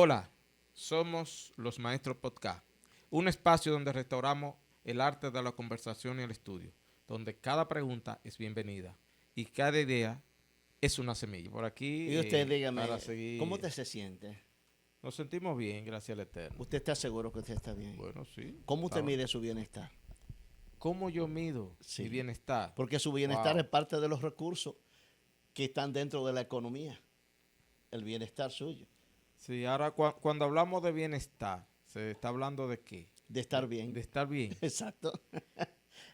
Hola, somos los Maestros Podcast, un espacio donde restauramos el arte de la conversación y el estudio, donde cada pregunta es bienvenida y cada idea es una semilla. Por aquí, Y usted dígame, para ¿cómo seguir, usted se siente? nos sentimos bien, gracias al Eterno. ¿Usted está seguro que usted está bien? Bueno, sí. ¿Cómo usted Ahora, mide su bienestar? ¿cómo yo mido mi Sí, bienestar? porque su bienestar Wow. es parte de los recursos que están dentro de la economía, el bienestar suyo, Sí, ahora cuando hablamos de bienestar, ¿se está hablando de qué? de estar De bien. estar bien. Exacto.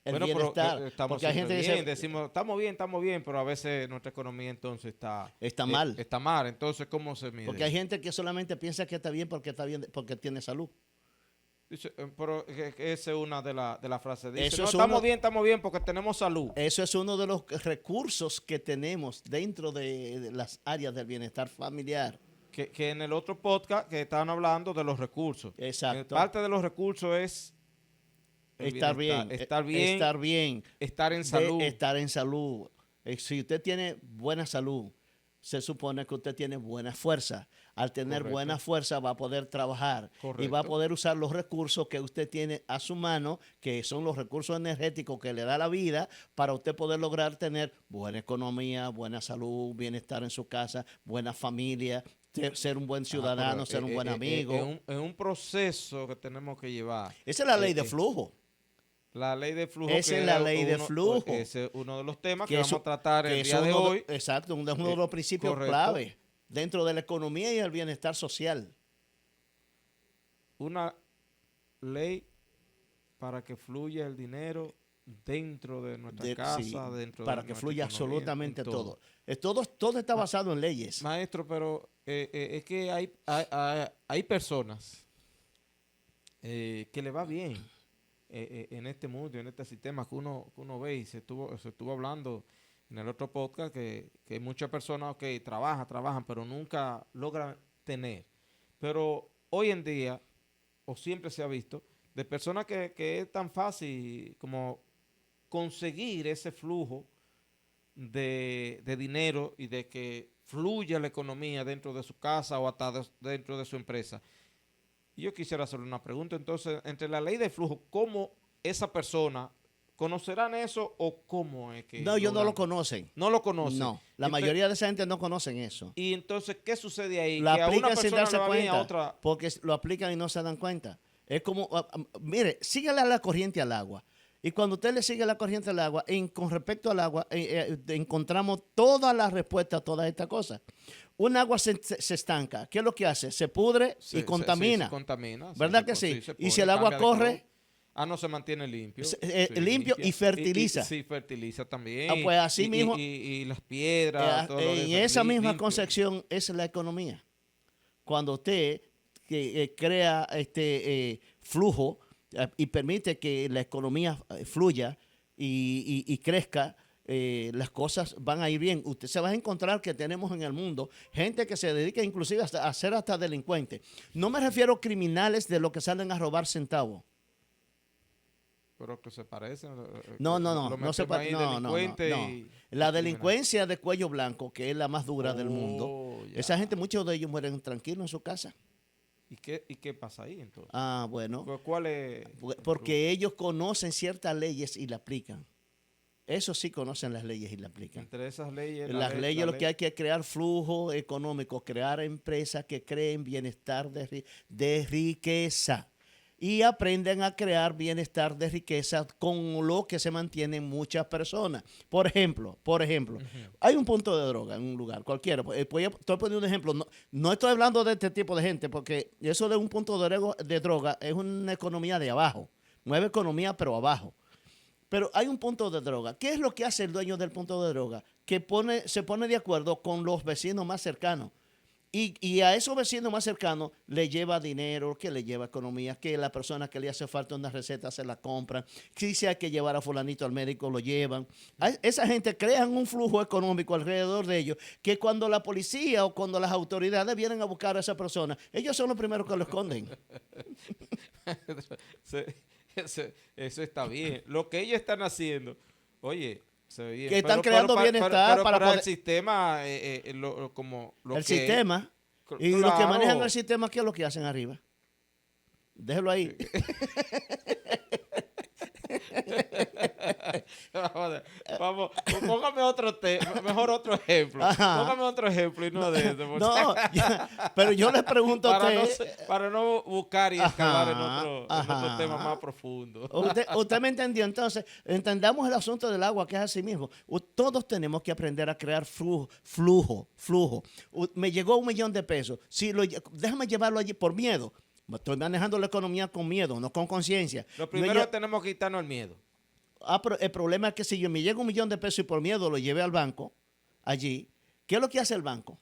El Bueno, pero bienestar, estamos porque hay siempre gente que bien, dice, decimos, estamos bien, pero a veces nuestra economía entonces está mal, está mal. Entonces, ¿cómo se mide porque hay eso? gente que solamente piensa que está bien porque tiene salud. Dice, pero que esa es una de las frases. Dice, Eso no, es estamos bien porque tenemos salud. eso es uno de los recursos que tenemos dentro de las áreas del bienestar familiar. Que en el otro podcast que estaban hablando de los recursos. Exacto. Parte de los recursos es el Estar bienestar. bien, estar bien, Estar en de salud. estar en salud. Si usted tiene buena salud, se supone que usted tiene buena fuerza. Al tener buena Correcto, fuerza va a poder trabajar y va a correcto. poder usar los recursos que usted tiene a su mano, que son los recursos energéticos que le da la vida, para usted poder lograr tener buena economía, buena salud, bienestar en su casa, buena familia, ser un buen Ajá, pero ciudadano, ser un buen es amigo. es un proceso que tenemos que llevar. Esa es la ley Eh, de eh, flujo. La ley de flujo, Esa es que la ley de flujo. ese es uno de los temas que Que vamos a eso, tratar que el eso día de hoy. exacto, uno de Eh, los principios correcto. clave dentro de la economía y el bienestar social. Una ley para que fluya el dinero dentro de nuestra Sí, casa, dentro de para que nuestra fluya economía, en absolutamente todo. todo. Todo está Ma- basado en leyes. Maestro, pero es que hay personas que le va bien en este mundo, en este sistema que uno ve y se estuvo hablando en el otro podcast que muchas personas, ok, trabajan, pero nunca logran tener. Pero hoy en día, o siempre se ha visto, de personas que es tan fácil como conseguir ese flujo de dinero y de que fluya la economía dentro de su casa o hasta dentro de su empresa. Y yo quisiera hacerle una pregunta, entonces, entre la ley de flujo, ¿cómo esa persona conocerán eso o cómo es que No, ellos no lo logran? conocen. No lo conocen. No, la mayoría de esa gente no conocen eso. Y entonces, ¿qué sucede ahí? Lo Que a una aplican sin persona le darse va bien, a cuenta, otra. porque lo aplican y no se dan cuenta. Es como, mire, sígale a la corriente al agua. Y cuando usted le sigue la corriente al agua, con respecto al agua, encontramos todas las respuestas a todas estas cosas. Un agua se estanca. ¿Qué es lo que hace? Se pudre y Se contamina. contamina, ¿Verdad que sí? sí, se Y si pone, el agua cambia de color. corre, Ah, no, se mantiene limpio. Sí, limpio y limpia. fertiliza. Sí, fertiliza también. Pues así mismo, Y las piedras, todo lo de en eso, esa misma limpio. concepción es la economía. Cuando usted crea flujo y permite que la economía fluya y crezca, las cosas van a ir bien. Usted se va a encontrar que tenemos en el mundo gente que se dedica inclusive a ser hasta delincuentes. No me refiero a criminales de los que salen a robar centavos. Pero que se parecen. No, no, Lo no metemos ahí delincuente no. y La criminal. delincuencia de cuello blanco, que es la más dura del mundo, Oh, esa ya. gente, muchos de ellos mueren tranquilos en su casa. Y qué pasa ahí entonces? Ah, bueno, ¿Cuál es? porque ellos conocen ciertas leyes y la aplican. Eso sí conocen las leyes y la aplican. Entre esas leyes, Las leyes lo que hay que crear flujo económico, crear empresas que creen bienestar de riqueza. Y aprenden a crear bienestar de riqueza con lo que se mantienen muchas personas. Por ejemplo, hay un punto de droga en un lugar, cualquiera. Estoy poniendo un ejemplo. No, no estoy hablando de este tipo de gente, porque eso de un punto de droga es una economía de abajo. Nueva economía, pero abajo. Pero hay un punto de droga. ¿Qué es lo que hace el dueño del punto de droga? Que se pone de acuerdo con los vecinos más cercanos. Y a esos vecinos más cercanos le lleva dinero, que le lleva economía, que la persona que le hace falta una receta se la compra. Si hay que llevar a fulanito al médico, lo llevan. Esa gente crean un flujo económico alrededor de ellos, que cuando la policía o cuando las autoridades vienen a buscar a esa persona, ellos son los primeros que lo esconden. Se- eso está bien. Lo que ellos están haciendo, oye, se ve bien. Que están creando bienestar pero para para el poder. sistema, como lo El que sistema Y los que manejan Claro. el sistema, ¿qué es lo que hacen arriba? Déjelo ahí. Vamos, póngame mejor otro ejemplo. Ajá. Póngame otro ejemplo y no de eso. porque- No, pero yo le pregunto a para, no, usted. para no buscar y escalar Ajá, en otro ajá. tema más profundo. Usted me entendió. Entonces, entendamos el asunto del agua, que es así mismo. Todos tenemos que aprender a crear flujo. Me llegó 1 millón de pesos. Déjame llevarlo allí por miedo. Estoy manejando la economía con miedo, no con conciencia. Lo primero es tenemos que quitarnos el miedo. Pero el problema es que si yo me llega 1 millón de pesos y por miedo lo llevé al banco, allí, ¿qué es lo que hace el banco?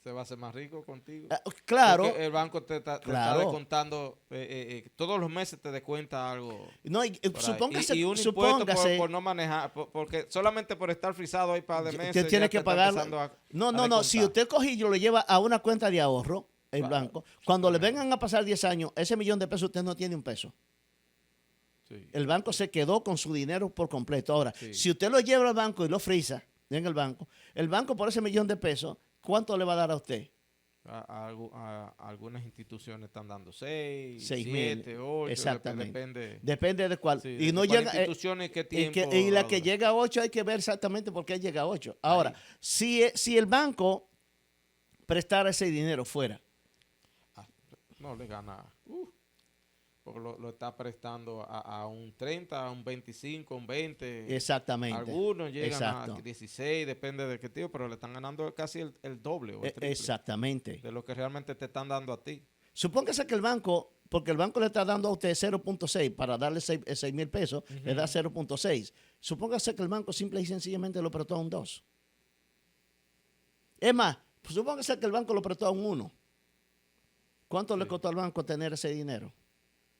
Se va a hacer más rico contigo. Claro. Porque el banco te está Claro. descontando, todos los meses te descuenta algo. No, por ahí. supóngase, y un impuesto supóngase por no manejar, porque solamente por estar frisado ahí para de meses. usted tiene ya que te está pagar. empezando a No. descontar. Si usted coge y lo lleva a una cuenta de ahorro, el Claro. banco, cuando le vengan a pasar 10 años, ese 1 millón de pesos usted no tiene un peso. Sí. El banco se quedó con su dinero por completo. Ahora, Sí. si usted lo lleva al banco y lo frisa en el banco por ese 1 millón de pesos, ¿cuánto le va a dar a usted? A algunas instituciones están dando 6, 6.000. 7, 8. Exactamente. Depende. Depende de cuál. Sí, y no de cuál llega. institución y qué tiempo. Y la que dura. llega a 8 hay que ver exactamente por qué llega a 8. Ahora, Ahí. si el banco prestara ese dinero fuera, Ah, no le gana. Porque lo está prestando a un 30, a un 25, un 20. exactamente. Algunos llegan Exacto. a 16, depende de qué tío, pero le están ganando casi el doble o el triple Exactamente. de lo que realmente te están dando a ti. Supóngase que el banco, porque el banco le está dando a usted 0.6 para darle 6.000 pesos, le da 0.6. Supóngase que el banco simple y sencillamente lo prestó a un 2. Es más, supóngase que el banco lo prestó a un 1. ¿Cuánto le costó al banco tener ese dinero?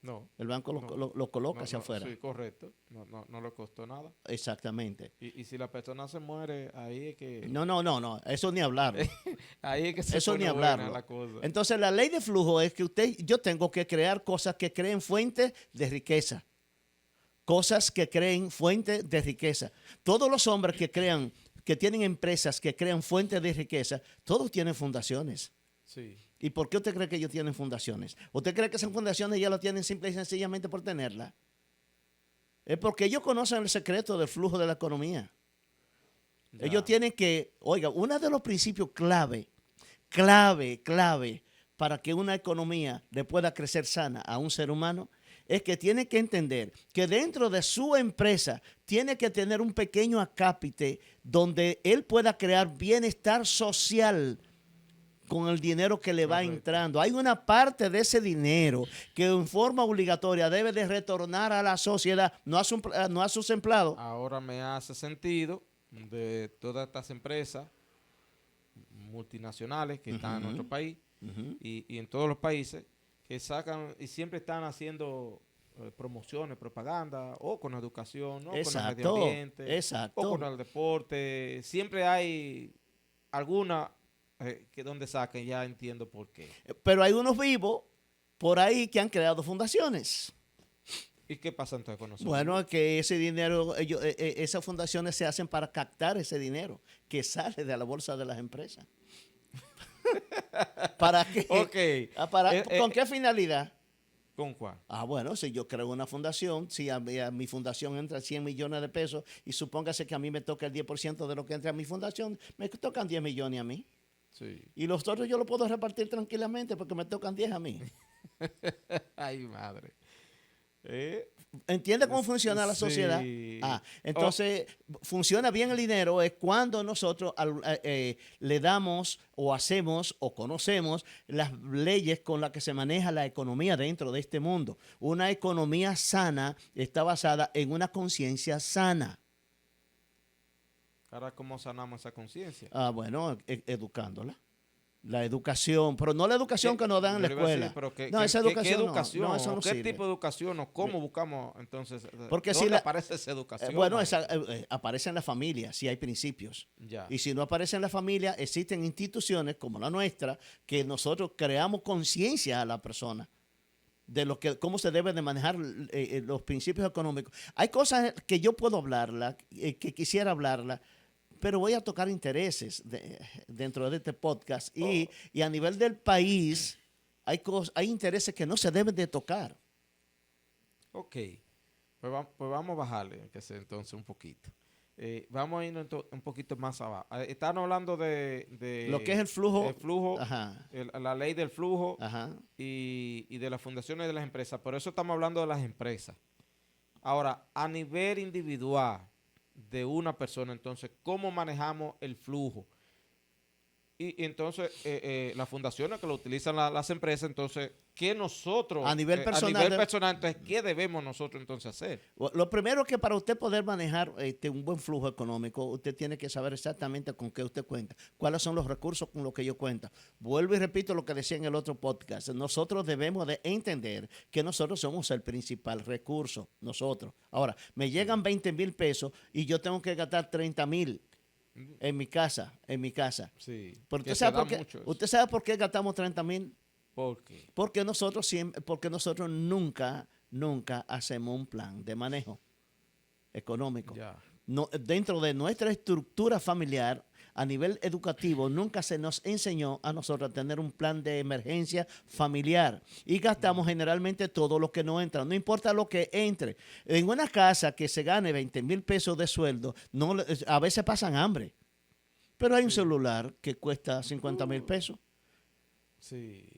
No. El banco No, lo coloca no, hacia no, afuera. Sí, correcto. No le costó nada. Exactamente. Y si la persona se muere, ahí es que... No. Eso ni hablarlo. Ahí es que se Eso pone ni buena hablarlo. la cosa. Entonces, la ley de flujo es que yo tengo que crear cosas que creen fuentes de riqueza. Cosas que creen fuentes de riqueza. Todos los hombres que tienen empresas que crean fuentes de riqueza, todos tienen fundaciones. Sí. ¿Y por qué usted cree que ellos tienen fundaciones? ¿Usted cree que esas fundaciones ya lo tienen simple y sencillamente por tenerla? Es porque ellos conocen el secreto del flujo de la economía. Ya. Ellos tienen que, oiga, uno de los principios clave para que una economía le pueda crecer sana a un ser humano es que tiene que entender que dentro de su empresa tiene que tener un pequeño acápite donde él pueda crear bienestar social con el dinero que le va Correcto. entrando. Hay una parte de ese dinero que en forma obligatoria debe de retornar a la sociedad, no a sus empleados. Ahora me hace sentido de todas estas empresas multinacionales que están en nuestro país y en todos los países que sacan y siempre están haciendo promociones, propaganda o con educación, ¿no? Con el medio ambiente, exacto. o con el deporte. Siempre hay alguna que donde saquen, ya entiendo por qué. Pero hay unos vivos por ahí que han creado fundaciones. ¿Y qué pasa entonces con nosotros? Bueno, que ese dinero, esas fundaciones se hacen para captar ese dinero que sale de la bolsa de las empresas. ¿Para qué? Ok. ¿Con qué finalidad? ¿Con cuál? Bueno, si yo creo una fundación, si a mi fundación entra 100 millones de pesos y supóngase que a mí me toca el 10% de lo que entra a mi fundación, me tocan 10 millones a mí. Sí. Y los otros yo lo puedo repartir tranquilamente porque me tocan 10 a mí. Ay, madre. ¿Entiende cómo funciona la Sí. sociedad? Entonces, funciona bien el dinero es cuando nosotros le damos o hacemos o conocemos las leyes con las que se maneja la economía dentro de este mundo. Una economía sana está basada en una conciencia sana. Ahora, ¿cómo sanamos esa conciencia? Bueno, educándola. La educación, pero no la educación que nos dan en la Yo le iba a decir, escuela. pero No, esa ¿qué educación no. educación? No, eso no ¿Qué sirve. tipo de educación? ¿O cómo buscamos entonces? Porque ¿Dónde si la- aparece esa educación? Bueno, maestro? aparece en la familia, si hay principios. Ya. Y si no aparece en la familia, existen instituciones como la nuestra que nosotros creamos conciencia a la persona de cómo se deben de manejar los principios económicos. Hay cosas que yo puedo hablarla, que quisiera hablarla, pero voy a tocar intereses dentro de este podcast y a nivel del país hay intereses que no se deben de tocar. Ok, pues vamos a bajarle, que sea entonces un poquito. Vamos a ir un poquito más abajo. Están hablando de Lo que es el flujo. el flujo, Ajá, la ley del flujo ajá. y de las fundaciones de las empresas. Por eso estamos hablando de las empresas. Ahora, a nivel individual de una persona, entonces, ¿cómo manejamos el flujo? Y entonces, las fundaciones que lo utilizan las empresas, entonces, ¿qué nosotros, A nivel personal, entonces, qué debemos nosotros entonces hacer? Lo primero que para usted poder manejar un buen flujo económico, usted tiene que saber exactamente con qué usted cuenta, cuáles son los recursos con los que yo cuento. Vuelvo y repito lo que decía en el otro podcast. Nosotros debemos de entender que nosotros somos el principal recurso, nosotros. Ahora, me llegan 20,000 pesos y yo tengo que gastar 30,000 en mi casa. Sí, Pero que usted se sabe, da por qué, mucho eso. ¿usted sabe por qué gastamos 30,000? ¿Por qué? Porque nosotros nunca hacemos un plan de manejo económico. Ya. No, dentro de nuestra estructura familiar, a nivel educativo, nunca se nos enseñó a nosotros a tener un plan de emergencia familiar. Y gastamos generalmente todo lo que no entra, no importa lo que entre. En una casa que se gane 20,000 pesos de sueldo, a veces pasan hambre. Pero hay un celular que cuesta 50,000 pesos. Sí.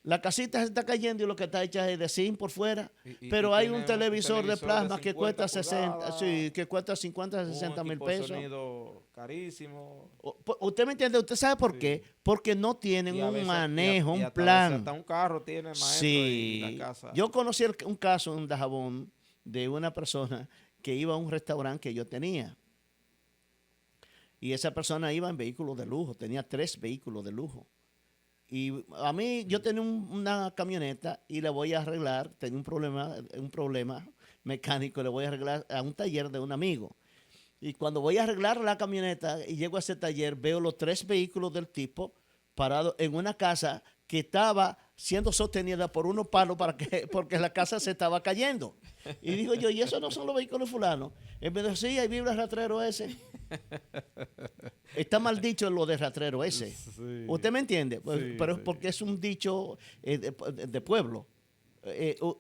La casita se está cayendo y lo que está hecha es de zinc por fuera, Y pero hay tiene un televisor de plasma que 50 cuesta 60, pulgadas, sí, que cuesta 50, 60 un mil equipo de pesos. sonido carísimo. ¿Usted me entiende? ¿Usted sabe por Sí. qué? Porque no tienen Y a un veces- manejo, y un hasta a veces plan. hasta un carro tiene el maestro y la Sí. casa. Yo conocí un caso en Dajabón de una persona que iba a un restaurante que yo tenía. Y esa persona iba en vehículos de lujo, tenía 3 vehículos de lujo. Y a mí, yo tenía una camioneta y la voy a arreglar, tenía un problema mecánico, le voy a arreglar a un taller de un amigo. Y cuando voy a arreglar la camioneta y llego a ese taller, veo los 3 vehículos del tipo parados en una casa que estaba siendo sostenida por unos palos porque la casa se estaba cayendo. Y digo yo, ¿y esos no son los vehículos fulanos? Él me dijo, sí, ahí vive el rastrero ese. Está mal dicho lo de rastrero ese. Sí. ¿Usted me entiende? Sí, Pero es sí. porque es un dicho de pueblo.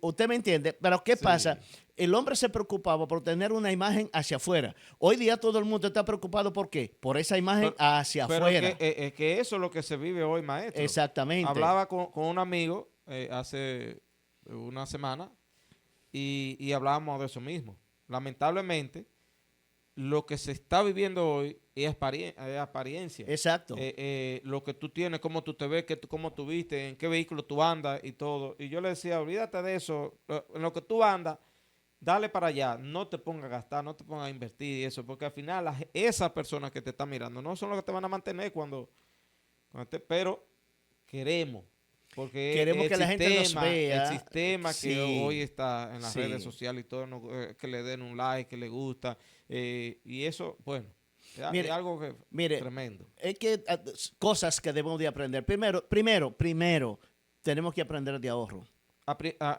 ¿Usted me entiende? Pero ¿qué Sí. pasa? El hombre se preocupaba por tener una imagen hacia afuera. Hoy día todo el mundo está preocupado ¿por qué? Por esa imagen hacia Pero afuera. que eso es lo que se vive hoy, maestro. Exactamente. Hablaba con un amigo hace una semana y hablábamos de eso mismo. Lamentablemente, lo que se está viviendo hoy es apariencia. Exacto. Lo que tú tienes, cómo tú te ves, cómo tú viste, en qué vehículo tú andas y todo. Y yo le decía, olvídate de eso. En lo que tú andas, dale para allá. No te pongas a gastar, no te pongas a invertir y eso. Porque al final, esas personas que te están mirando no son los que te van a mantener pero queremos. Porque Queremos que la gente nos vea. el sistema que Sí. hoy está en las Sí. redes sociales y todo, que le den un like, que le gusta. Y eso, bueno, Mire, es algo que mire, tremendo. Es que cosas que debemos de aprender. Primero, tenemos que aprender de ahorro.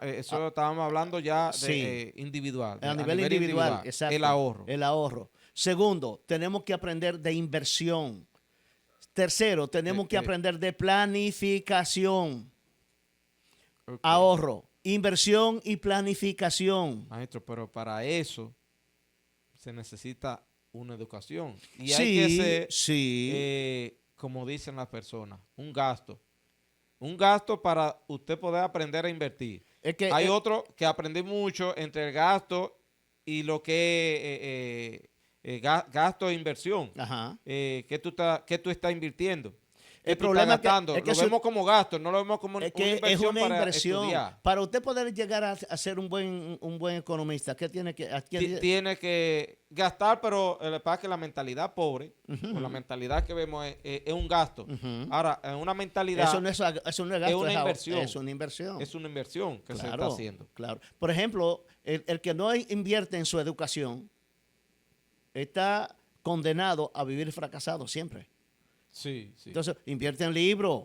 Eso estábamos hablando ya de Sí. individual. A nivel individual, exacto. El ahorro. El ahorro. Segundo, tenemos que aprender de inversión. Tercero, tenemos que aprender de planificación. Ok. Ahorro, inversión y planificación. Maestro, pero para eso se necesita una educación. Y Sí, hay que ser, sí. como dicen las personas, un gasto. Un gasto para usted poder aprender a invertir. Es que, Hay otro que aprendí mucho entre el gasto y lo que es gasto e inversión. Ajá. ¿Qué tú estás invirtiendo? ¿Qué El tú problema estás gastando? es que Lo vemos como gasto, no lo vemos como Es una que es inversión una para inversión. estudiar. Para usted poder llegar a ser un buen economista, ¿qué tiene que hacer? Tiene que gastar, pero lo que pasa es que la mentalidad pobre, o la mentalidad que vemos es un gasto. Ahora, en una mentalidad Eso no es gasto, es una inversión. Es una inversión. es una inversión que se está Claro, haciendo. claro. Por ejemplo, el que no invierte en su educación está condenado a vivir fracasado siempre. Sí, sí. Entonces, invierte en libros,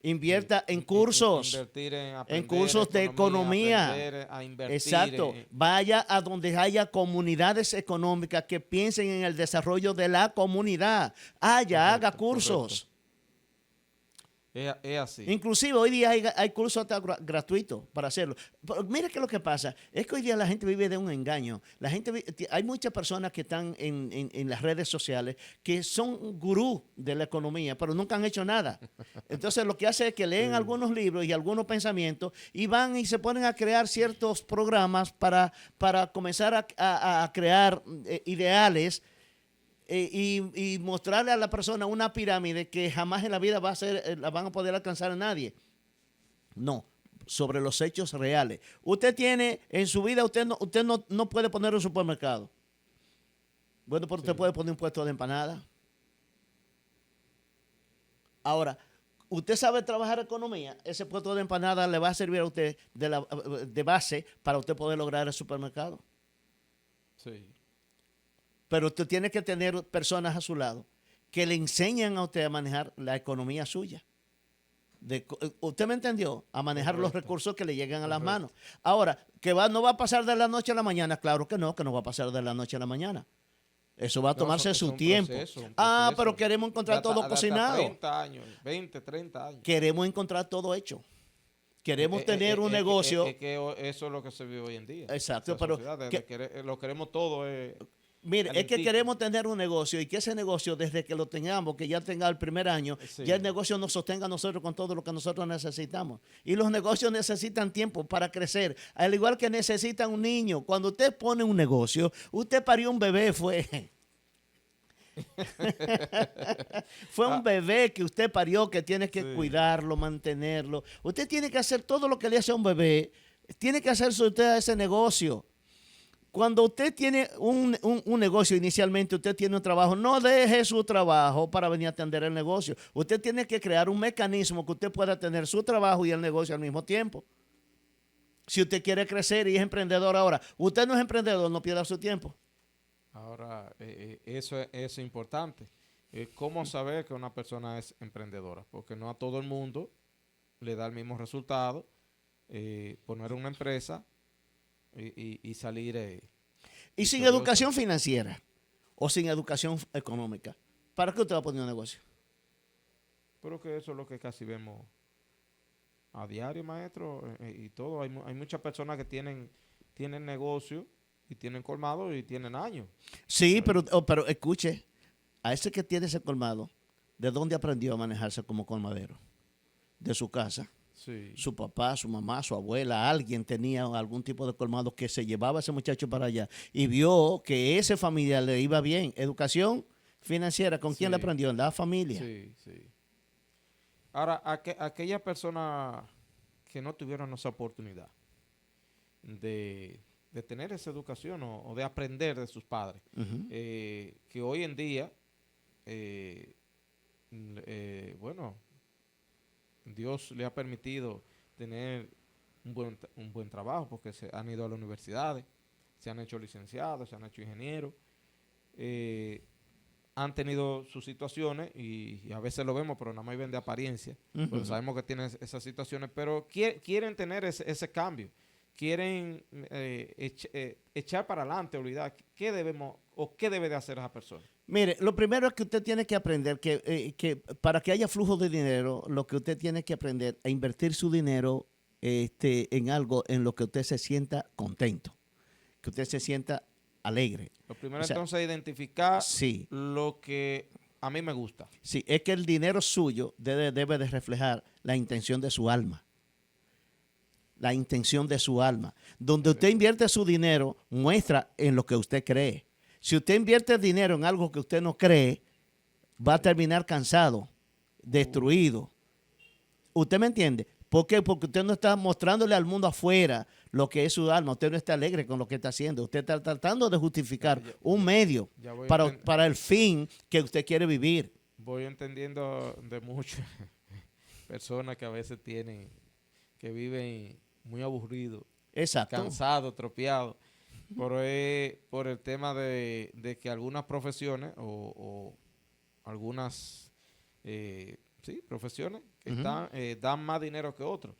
Invierta en cursos, invertir en en aprender cursos de economía. aprender a invertir Exacto. Vaya a donde haya comunidades económicas que piensen en el desarrollo de la comunidad. Haga cursos. Correcto. Es así. Inclusive hoy día hay cursos hasta gratuitos para hacerlo. Pero mira que lo que pasa es que hoy día la gente vive de un engaño. Hay muchas personas que están en las redes sociales que son gurús de la economía, pero nunca han hecho nada. Entonces lo que hace es que leen algunos libros y algunos pensamientos y van y se ponen a crear ciertos programas para comenzar a crear ideales y mostrarle a la persona una pirámide que jamás en la vida la van a poder alcanzar a nadie. No, sobre los hechos reales. Usted tiene, en su vida, usted no puede poner un supermercado. Bueno, pero usted puede poner un puesto de empanada. Ahora, usted sabe trabajar economía, ese puesto de empanada le va a servir a usted de base para usted poder lograr el supermercado. Sí. Pero usted tiene que tener personas a su lado que le enseñan a usted a manejar la economía suya. ¿Usted me entendió? A manejar los recursos que le llegan a las manos. Ahora, ¿no va a pasar de la noche a la mañana? Claro que no va a pasar de la noche a la mañana. Eso va a tomarse su tiempo. Pero queremos encontrar todo cocinado. 30 años, 20, 30 años. Queremos encontrar todo hecho. Queremos tener un negocio. Es que eso es lo que se vive hoy en día. Exacto, pero lo queremos todo. Mire, es que queremos tener un negocio y que ese negocio, desde que lo tengamos, que ya tenga el primer año, ya el negocio nos sostenga a nosotros con todo lo que nosotros necesitamos. Y los negocios necesitan tiempo para crecer, al igual que necesitan un niño. Cuando usted pone un negocio, usted parió un bebé, fue un bebé que usted parió, que tiene que cuidarlo, mantenerlo. Usted tiene que hacer todo lo que le hace a un bebé, tiene que hacerse usted ese negocio. Cuando usted tiene un negocio, inicialmente usted tiene un trabajo, no deje su trabajo para venir a atender el negocio. Usted tiene que crear un mecanismo que usted pueda tener su trabajo y el negocio al mismo tiempo. Si usted quiere crecer y es emprendedor ahora, usted no es emprendedor, no pierda su tiempo. Ahora, eso es importante. ¿Cómo saber que una persona es emprendedora? Porque no a todo el mundo le da el mismo resultado poner una empresa y salir. Y sin educación financiera o sin educación económica, ¿para qué usted va a poner un negocio? Pero que eso es lo que casi vemos a diario, maestro, y todo. Hay muchas personas que tienen negocio y tienen colmado y tienen años. Sí, pero escuche, a ese que tiene ese colmado, ¿de dónde aprendió a manejarse como colmadero? De su casa. Sí. Su papá, su mamá, su abuela, alguien tenía algún tipo de colmado que se llevaba a ese muchacho para allá y vio que ese familiar le iba bien. Educación financiera, ¿con quién le aprendió? En la familia. Sí, sí. Ahora, aquellas personas que no tuvieron esa oportunidad de tener esa educación o de aprender de sus padres, que hoy en día, bueno, Dios le ha permitido tener un buen trabajo porque se han ido a las universidades, se han hecho licenciados, se han hecho ingenieros, han tenido sus situaciones y a veces lo vemos, pero nada más ven de apariencia, porque sabemos que tienen esas situaciones, pero quieren tener ese cambio, quieren echar para adelante, olvidar qué debemos o qué debe de hacer esa persona. Mire, lo primero es que usted tiene que aprender que para que haya flujo de dinero, lo que usted tiene que aprender a invertir su dinero en algo en lo que usted se sienta contento, que usted se sienta alegre. Lo primero entonces es identificar sí, lo que a mí me gusta. Sí, es que el dinero suyo debe de reflejar la intención de su alma. La intención de su alma. Donde usted invierte su dinero, muestra en lo que usted cree. Si usted invierte el dinero en algo que usted no cree, va a terminar cansado, destruido. ¿Usted me entiende? ¿Por qué? Porque usted no está mostrándole al mundo afuera lo que es su alma. Usted no está alegre con lo que está haciendo. Usted está tratando de justificar un medio para el fin que usted quiere vivir. Voy entendiendo de muchas personas que a veces que viven muy aburridos, cansados, tropeados. Pero es por el tema de que algunas profesiones o algunas sí, profesiones que dan más dinero que otros.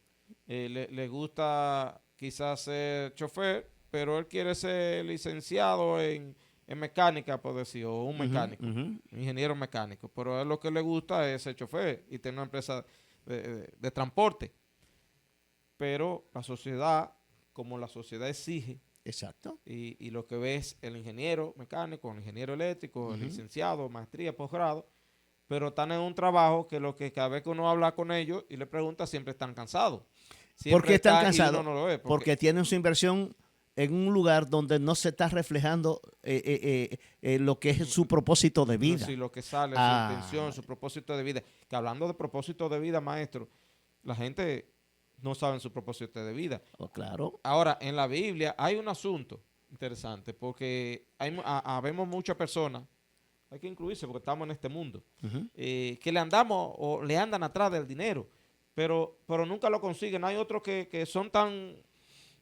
Le gusta quizás ser chofer, pero él quiere ser licenciado en mecánica, por decir, o un mecánico, ingeniero mecánico, pero a él lo que le gusta es ser chofer y tener una empresa de transporte. Pero la sociedad, como la sociedad exige, Exacto. y lo que ve es el ingeniero mecánico, el ingeniero eléctrico, el licenciado, maestría, posgrado, pero están en un trabajo que lo que cada vez que uno habla con ellos y le pregunta, siempre están cansados. ¿Por qué están Y cansados? uno no lo ve. Porque tienen su inversión en un lugar donde no se está reflejando lo que es su propósito de vida. Sí, lo que sale, su intención, su propósito de vida. Que hablando de propósito de vida, maestro, la gente no sabe su propósito de vida. Oh, claro. Ahora, en la Biblia hay un asunto interesante, porque habemos muchas personas, hay que incluirse porque estamos en este mundo, que le andamos o le andan atrás del dinero, pero nunca lo consiguen. Hay otros que son tan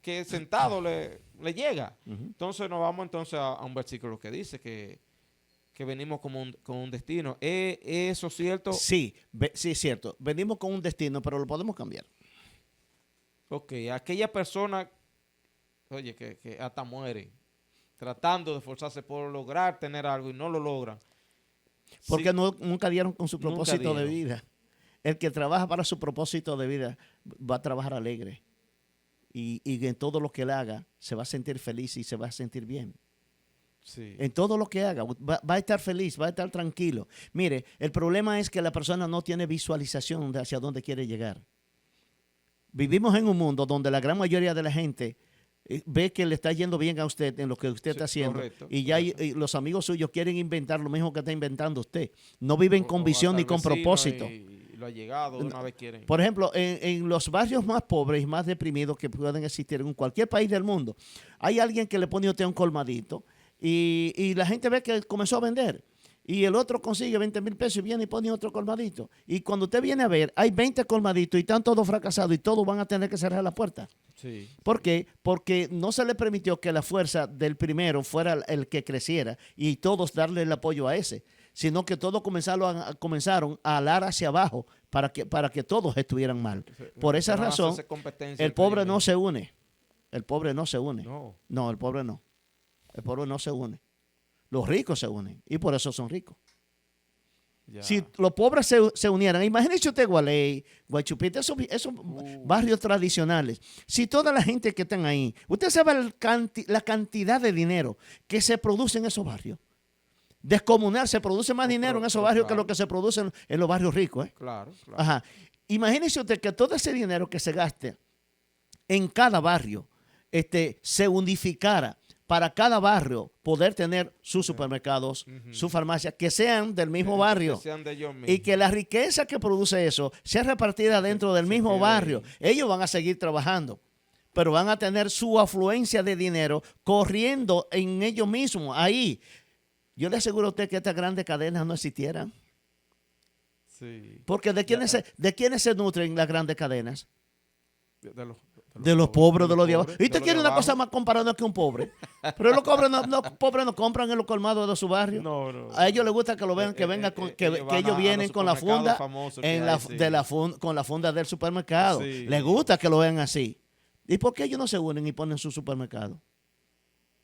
que sentados le llega. Entonces nos vamos entonces a un versículo que dice que venimos con un destino. ¿Es eso cierto? Sí, sí, es cierto. Venimos con un destino, pero lo podemos cambiar. Ok, aquella persona, oye, que hasta muere tratando de esforzarse por lograr tener algo y no lo logran. Porque Sí, nunca dieron con su propósito de dieron. vida. El que trabaja para su propósito de vida va a trabajar alegre. Y en todo lo que él haga se va a sentir feliz y se va a sentir bien. Sí. En todo lo que haga va a estar feliz, va a estar tranquilo. Mire, el problema es que la persona no tiene visualización de hacia dónde quiere llegar. Vivimos en un mundo donde la gran mayoría de la gente ve que le está yendo bien a usted en lo que usted está haciendo. Correcto, Y ya y los amigos suyos quieren inventar lo mismo que está inventando usted. No viven con visión ni con propósito. Y lo ha llegado, de una vez quieren. Por ejemplo, en los barrios más pobres y más deprimidos que pueden existir en cualquier país del mundo, hay alguien que le pone a usted un colmadito y la gente ve que comenzó a vender. Y el otro consigue 20,000 pesos y viene y pone otro colmadito. Y cuando usted viene a ver, hay 20 colmaditos y están todos fracasados y todos van a tener que cerrar la puerta. Sí. ¿Por qué? Porque no se le permitió que la fuerza del primero fuera el que creciera y todos darle el apoyo a ese, sino que todos comenzaron a alar hacia abajo para que todos estuvieran mal. Por esa razón, el pobre no se une. El pobre no se une. No, el pobre no. El pobre no se une. Los ricos se unen y por eso son ricos. Ya. Si los pobres se unieran, imagínese usted Gualey, Guachupita, esos barrios tradicionales. Si toda la gente que están ahí, usted sabe la cantidad de dinero que se produce en esos barrios. Descomunal, se produce más dinero en esos barrios que lo que se produce en los barrios ricos. Claro. Ajá. Imagínese usted que todo ese dinero que se gaste en cada barrio se unificara para cada barrio poder tener sus supermercados, sus farmacias, que sean del mismo barrio. Que sean de ellos mismos. Y que la riqueza que produce eso sea repartida dentro del mismo barrio. Ellos van a seguir trabajando, pero van a tener su afluencia de dinero corriendo en ellos mismos, ahí. Yo le aseguro a usted que estas grandes cadenas no existieran. Sí. Porque ¿de quiénes se nutren las grandes cadenas? De los pobres, de los de abajo. ¿Y usted quiere una cosa más comparada que un pobre? Pero los pobres no compran en los colmados de su barrio. No. A ellos les gusta que lo vean, que ellos vienen con la funda, con la funda del supermercado. Sí. Les gusta que lo vean así. ¿Y por qué ellos no se unen y ponen su supermercado?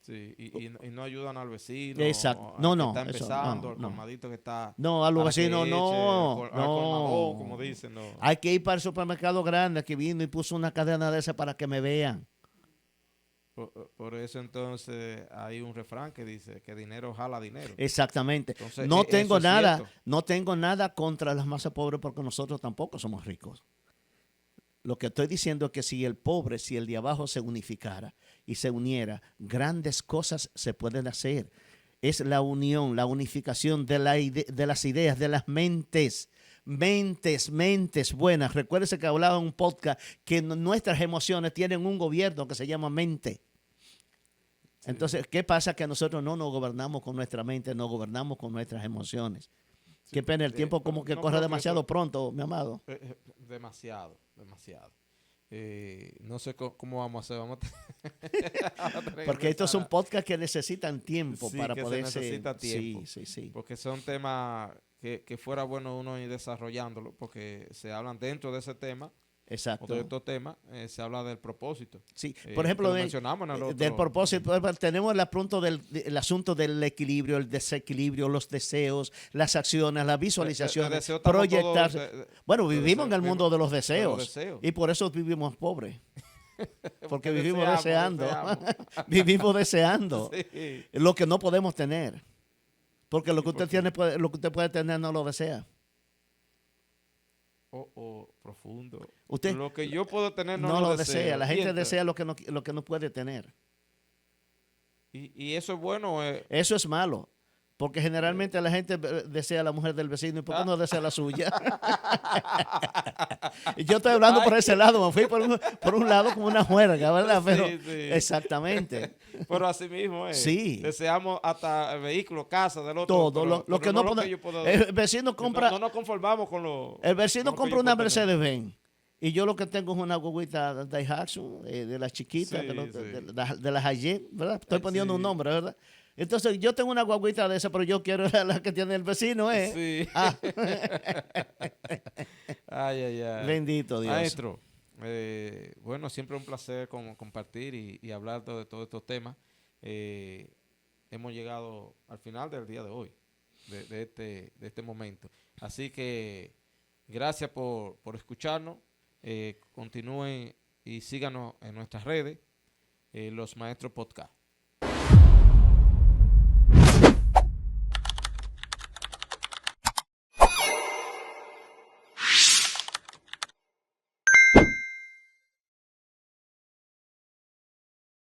Sí, y no ayudan al vecino. Exacto. Que está empezando, al colmadito que está. No, a los vecinos no. Al colmadón, como dicen, no. Hay que ir para el supermercado grande que vino y puso una cadena de esa para que me vean. Por eso entonces hay un refrán que dice que dinero jala dinero. Exactamente. Entonces, no tengo cierto. nada contra las masas pobres porque nosotros tampoco somos ricos. Lo que estoy diciendo es que si el de abajo se unificara y se uniera, grandes cosas se pueden hacer. Es la unión, la unificación de las ideas, de las mentes. Mentes buenas. Recuérdese que hablaba en un podcast que nuestras emociones tienen un gobierno que se llama mente. Sí. Entonces, ¿qué pasa? Que nosotros no nos gobernamos con nuestra mente, nos gobernamos con nuestras emociones. Sí, qué pena, el tiempo como que corre demasiado pronto, mi amado. Demasiado. No sé cómo vamos a hacer. Porque estos son podcasts que necesitan tiempo para que poder se necesita tiempo. Sí. Porque son temas que fuera bueno uno ir desarrollándolo, porque se hablan dentro de ese tema, o Exacto. de estos temas, se habla del propósito. Sí, por ejemplo, que lo mencionamos en el otro. del propósito, tenemos el asunto del equilibrio, el desequilibrio, los deseos, las acciones, las visualizaciones, deseo estamos proyectarse. todos Bueno, de vivimos en deseo, el mundo de los de deseos, los deseos. y por eso vivimos pobres, porque vivimos deseamos, deseando, vivimos deseando Sí. lo que no podemos tener, porque lo que usted ¿Por qué? tiene, lo que usted puede tener no lo desea. Profundo. Usted Lo que yo puedo tener no lo desea. deseo. La Y gente entonces, desea lo que no puede tener. y eso es bueno. Eso es malo, porque generalmente la gente desea la mujer del vecino y ¿por qué no desea la suya? Y yo estoy hablando por ese lado, me fui por un lado como una juerga, ¿verdad? Pero, Sí, sí. exactamente. Pero así mismo es. Sí. Deseamos hasta vehículos, casa del otro. Todo pero lo que no no lo puede. que yo puedo. El vecino compra, No nos conformamos con lo. el vecino con lo que compra yo una puedo tener. Mercedes-Benz. Y yo lo que tengo es una guaguita Daihatsu, de las chiquitas, Sí, sí. de las Hayet, ¿verdad? Estoy poniendo un Sí. nombre, ¿verdad? Entonces, yo tengo una guaguita de esa, pero yo quiero la que tiene el vecino, ¿eh? Sí. Ah. Ay. Bendito Dios. Maestro, bueno, siempre un placer compartir y hablar de todos estos temas. Hemos llegado al final del día de hoy, de este momento. Así que gracias por escucharnos. Continúen y síganos en nuestras redes, Los Maestros Podcast.